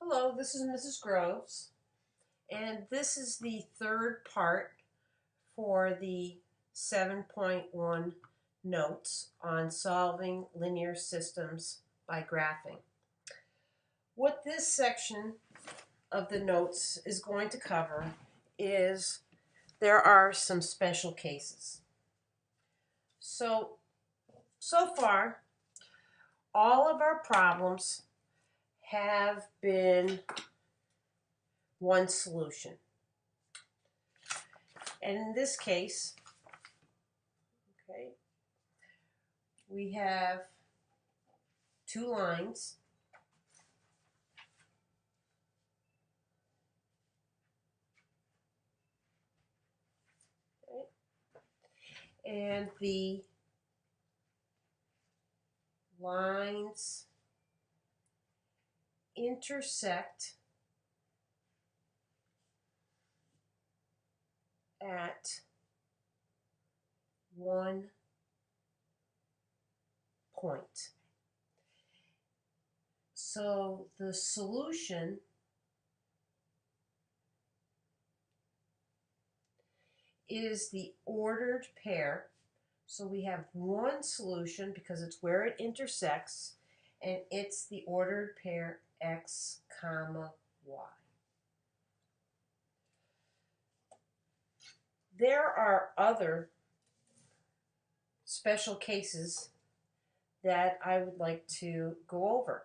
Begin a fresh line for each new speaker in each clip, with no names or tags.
Hello, this is Mrs. Groves, and this is the third part for the 7.1 notes on solving linear systems by graphing. What this section of the notes is going to cover is there are some special cases. So far, all of our problems have been one solution. And in this case, we have two lines. And the lines intersect at one point. So the solution is the ordered pair. So we have one solution because it's where it intersects, and it's the ordered pair x comma y. There are other special cases that I would like to go over.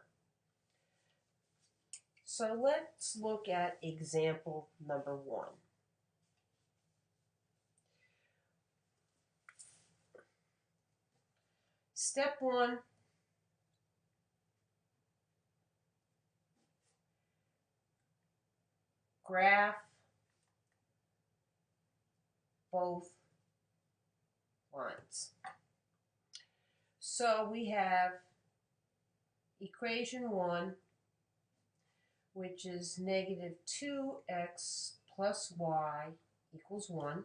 So let's look at example number 1. Step 1, graph both lines. So we have equation 1, which is negative 2x plus y equals 1. And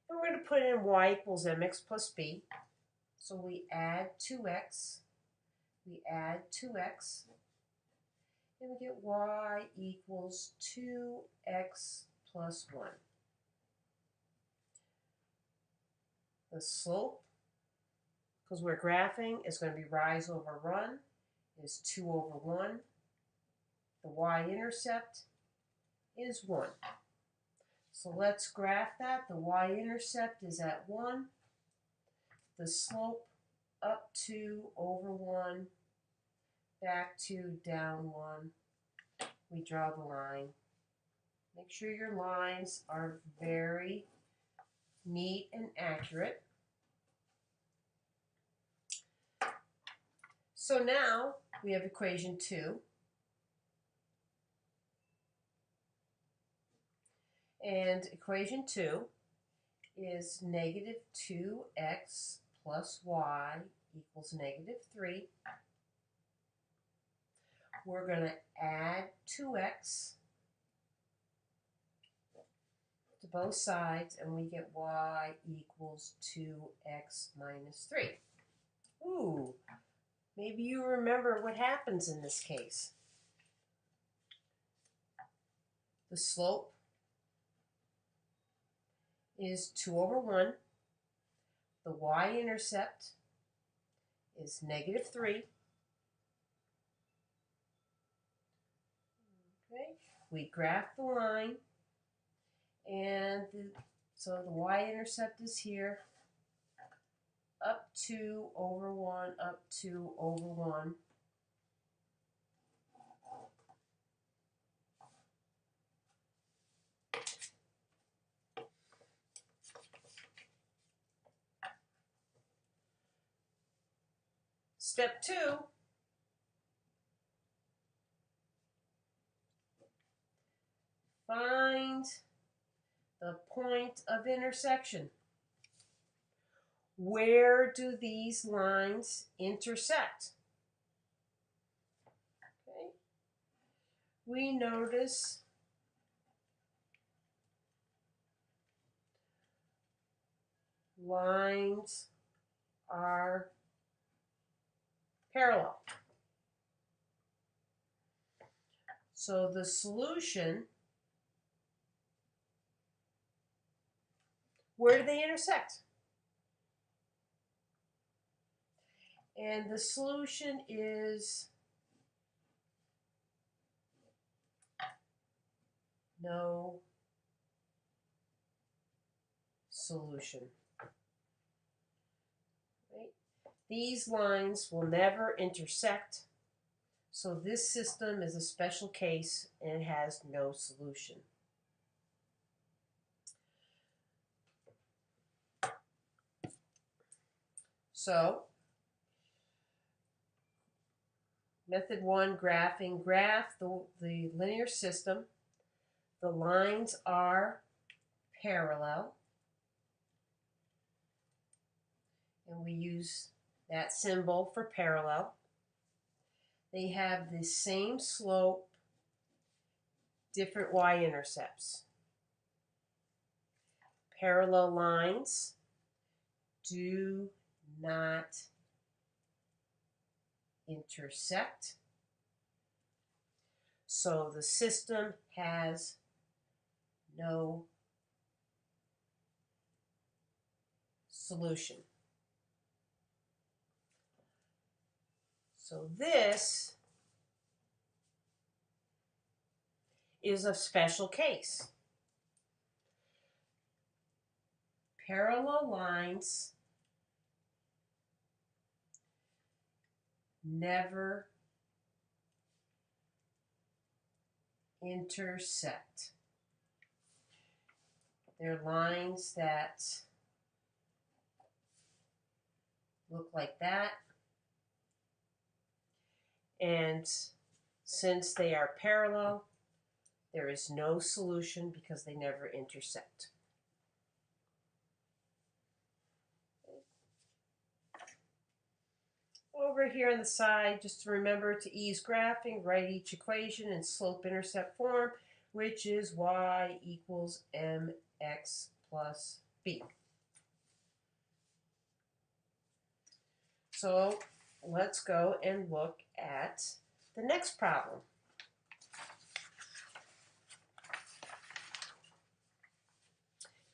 we're going to put in y equals mx plus b. So we add 2x, we add 2x, and we get y equals 2x plus 1. The slope, because we're graphing, is going to be rise over run, is 2 over 1. The y-intercept is 1. So let's graph that. The y-intercept is at 1. The slope up 2 over 1, back 2, down 1. We draw the line. Make sure your lines are very neat and accurate. So now we have equation 2. And equation 2 is negative 2x plus y equals negative 3. We're going to add 2x to both sides, and we get y equals 2x minus 3. Ooh, maybe you remember what happens in this case. The slope is 2 over 1. The y-intercept is negative 3. Okay, we graph the line, and so the y-intercept is here, up 2 over 1, up 2 over 1. Step 2, find the point of intersection. Where do these lines intersect? Okay. We notice lines are parallel. So the solution, where do they intersect? And the solution is no solution. Right? These lines will never intersect, so this system is a special case and it has no solution. So, method 1, graphing. Graph the linear system. The lines are parallel, and we use that symbol for parallel. They have the same slope, different y-intercepts. Parallel lines do not intersect, so the system has no solution. So this is a special case. Parallel lines never intersect. They're lines that look like that. And since they are parallel, there is no solution because they never intersect. Over here on the side, just to remember to ease graphing, write each equation in slope-intercept form, which is y equals mx plus b. So let's go and look at the next problem.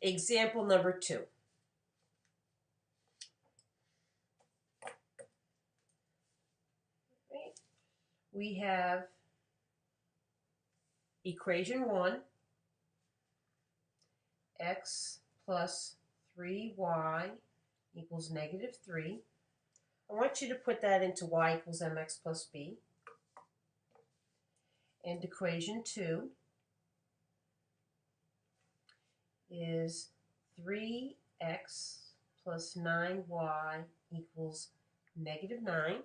Example number 2. We have equation 1, x plus 3y equals negative 3. I want you to put that into y equals mx plus b. And equation 2 is 3x plus 9y equals negative 9.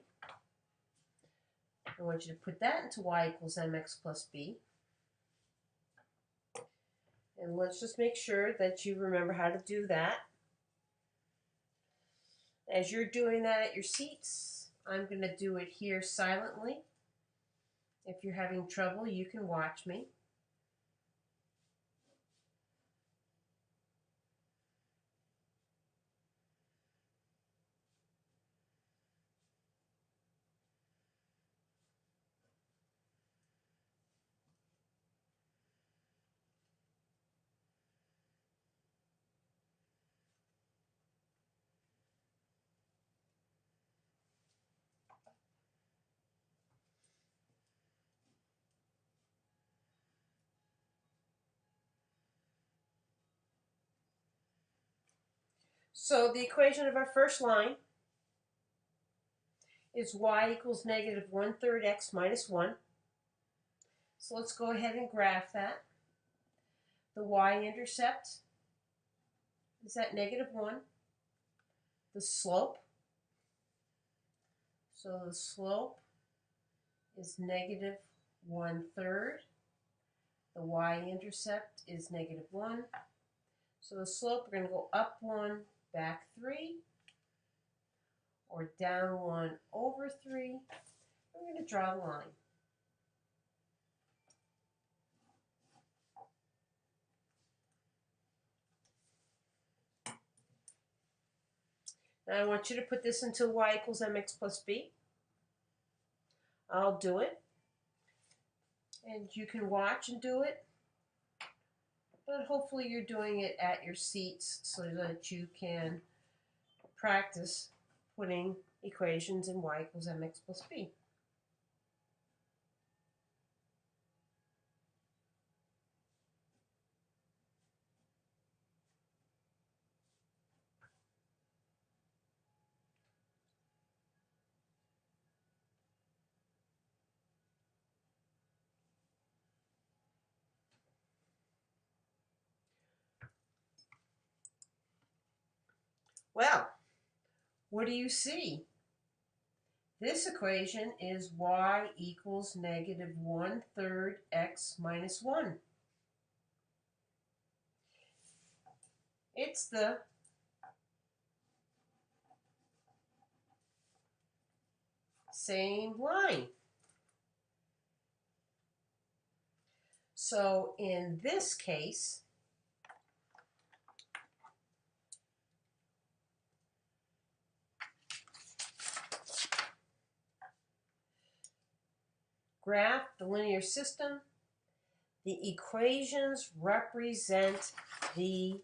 I want you to put that into y equals mx plus b. And let's just make sure that you remember how to do that. As you're doing that at your seats, I'm going to do it here silently. If you're having trouble, you can watch me. So the equation of our first line is y equals negative 1/3 x minus 1. So let's go ahead and graph that. The y-intercept is at negative 1. The slope, so the slope is negative 1/3. The y-intercept is negative 1. So the slope, we're going to go up 1, back 3, or down 1 over 3. We're going to draw a line. Now I want you to put this into y equals mx plus b. I'll do it. And you can watch and do it, but hopefully you're doing it at your seats so that you can practice putting equations in y equals mx plus b. Well, what do you see? This equation is y equals negative 1/3 x minus 1. It's the same line. So in this case, graph the linear system. The equations represent the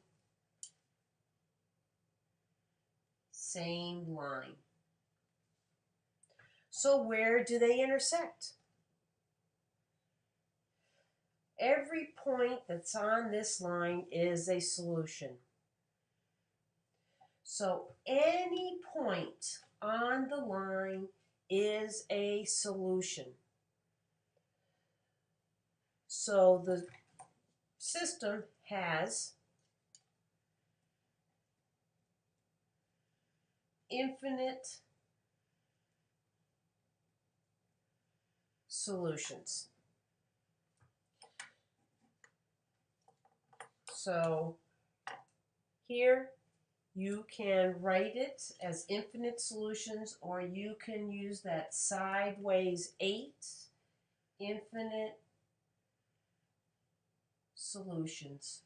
same line. So where do they intersect? Every point that's on this line is a solution. So any point on the line is a solution. So the system has infinite solutions. So here you can write it as infinite solutions, or you can use that sideways 8, infinite solutions.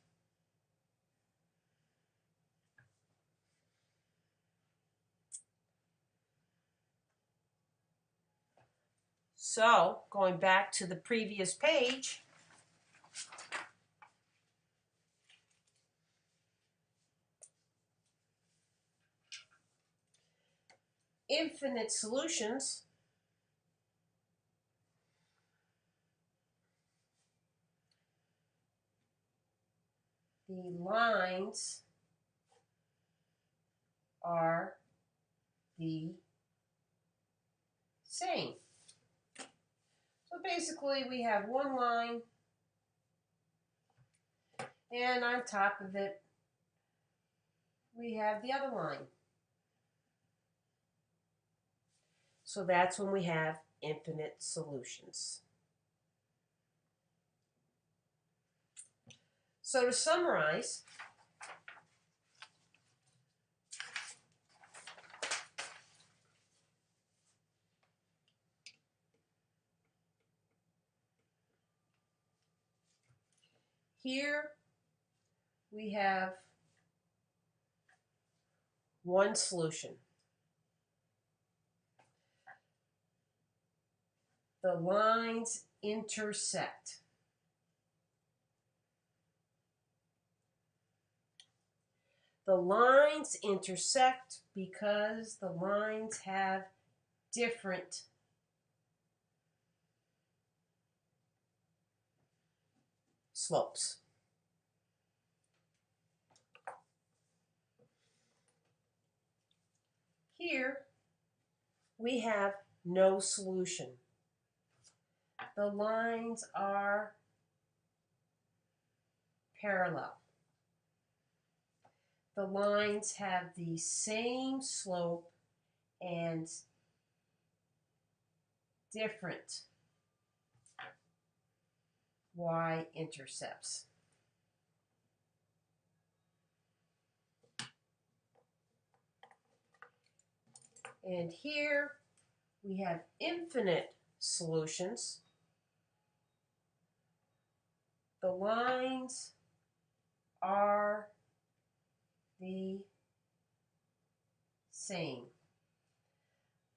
So, going back to the previous page, infinite solutions the lines are the same. So basically we have one line, and on top of it we have the other line. So that's when we have infinite solutions. So to summarize, here we have one solution. The lines intersect. The lines intersect because the lines have different slopes. Here we have no solution. The lines are parallel. The lines have the same slope and different y-intercepts. And here we have infinite solutions. The lines are the same.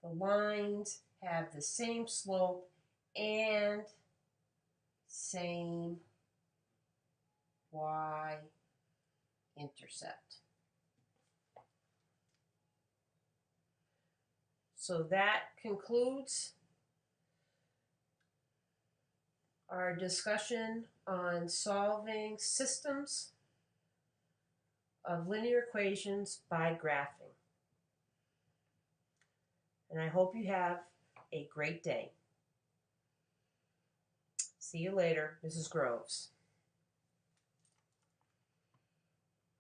The lines have the same slope and same y-intercept. So that concludes our discussion on solving systems of linear equations by graphing. And I hope you have a great day. See you later, Mrs. Groves.